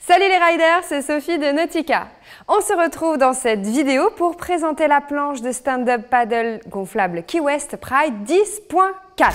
Salut les riders, c'est Sophie de Nautica. On se retrouve dans cette vidéo pour présenter la planche de stand-up paddle gonflable Key West Pride 10.4.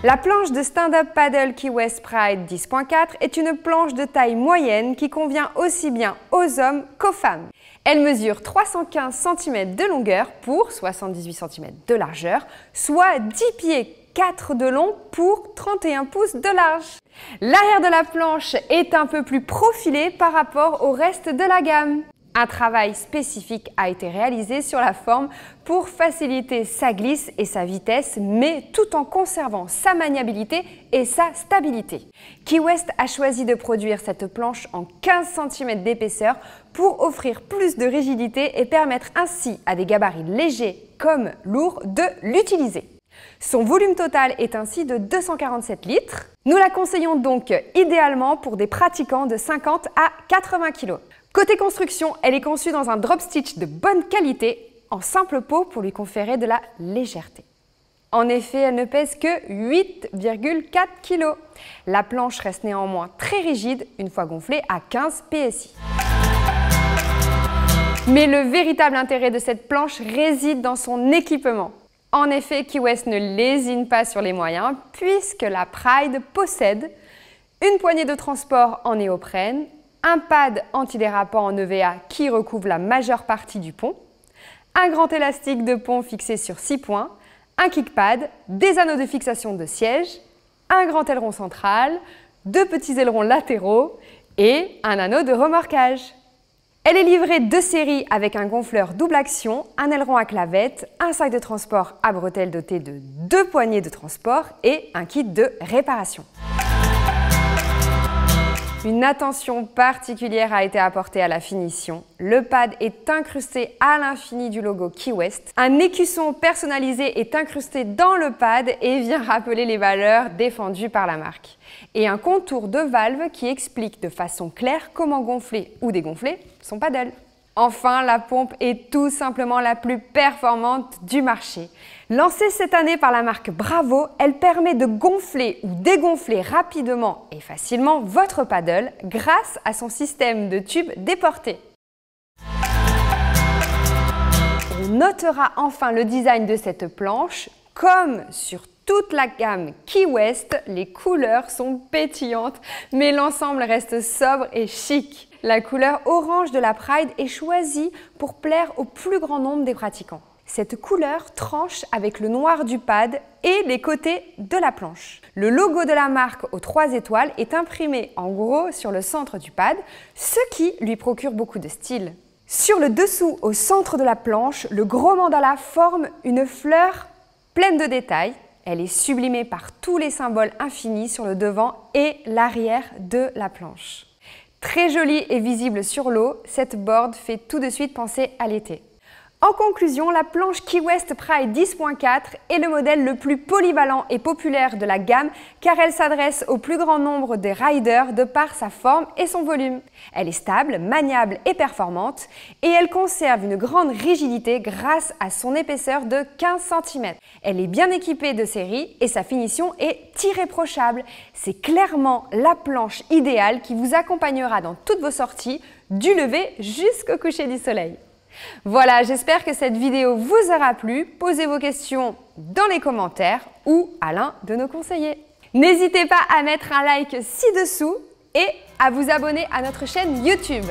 La planche de stand-up paddle Key West Pride 10.4 est une planche de taille moyenne qui convient aussi bien aux hommes qu'aux femmes. Elle mesure 315 cm de longueur pour 78 cm de largeur, soit 10 pieds 4 de long pour 31 pouces de large. L'arrière de la planche est un peu plus profilé par rapport au reste de la gamme. Un travail spécifique a été réalisé sur la forme pour faciliter sa glisse et sa vitesse, mais tout en conservant sa maniabilité et sa stabilité. Key West a choisi de produire cette planche en 15 cm d'épaisseur pour offrir plus de rigidité et permettre ainsi à des gabarits légers comme lourds de l'utiliser. Son volume total est ainsi de 247 litres. Nous la conseillons donc idéalement pour des pratiquants de 50 à 80 kg. Côté construction, elle est conçue dans un drop stitch de bonne qualité, en simple peau pour lui conférer de la légèreté. En effet, elle ne pèse que 8,4 kg. La planche reste néanmoins très rigide une fois gonflée à 15 PSI. Mais le véritable intérêt de cette planche réside dans son équipement. En effet, Key West ne lésine pas sur les moyens puisque la Pride possède une poignée de transport en néoprène, un pad antidérapant en EVA qui recouvre la majeure partie du pont, un grand élastique de pont fixé sur 6 points, un kickpad, des anneaux de fixation de siège, un grand aileron central, 2 petits ailerons latéraux et un anneau de remorquage. Elle est livrée de série avec un gonfleur double action, un aileron à clavette, un sac de transport à bretelles doté de 2 poignées de transport et un kit de réparation. Une attention particulière a été apportée à la finition. Le pad est incrusté à l'infini du logo Key West. Un écusson personnalisé est incrusté dans le pad et vient rappeler les valeurs défendues par la marque. Et un contour de valve qui explique de façon claire comment gonfler ou dégonfler son paddle. Enfin, la pompe est tout simplement la plus performante du marché. Lancée cette année par la marque Bravo, elle permet de gonfler ou dégonfler rapidement et facilement votre paddle grâce à son système de tubes déportés. On notera enfin le design de cette planche. Comme sur toute la gamme Key West, les couleurs sont pétillantes, mais l'ensemble reste sobre et chic. La couleur orange de la Pride est choisie pour plaire au plus grand nombre des pratiquants. Cette couleur tranche avec le noir du pad et les côtés de la planche. Le logo de la marque aux 3 étoiles est imprimé en gros sur le centre du pad, ce qui lui procure beaucoup de style. Sur le dessous, au centre de la planche, le gros mandala forme une fleur pleine de détails. Elle est sublimée par tous les symboles infinis sur le devant et l'arrière de la planche. Très jolie et visible sur l'eau, cette board fait tout de suite penser à l'été. En conclusion, la planche Key West Pride 10.4 est le modèle le plus polyvalent et populaire de la gamme car elle s'adresse au plus grand nombre des riders de par sa forme et son volume. Elle est stable, maniable et performante et elle conserve une grande rigidité grâce à son épaisseur de 15 cm. Elle est bien équipée de série et sa finition est irréprochable. C'est clairement la planche idéale qui vous accompagnera dans toutes vos sorties, du lever jusqu'au coucher du soleil. Voilà, j'espère que cette vidéo vous aura plu. Posez vos questions dans les commentaires ou à l'un de nos conseillers. N'hésitez pas à mettre un like ci-dessous et à vous abonner à notre chaîne YouTube.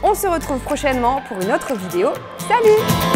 On se retrouve prochainement pour une autre vidéo. Salut!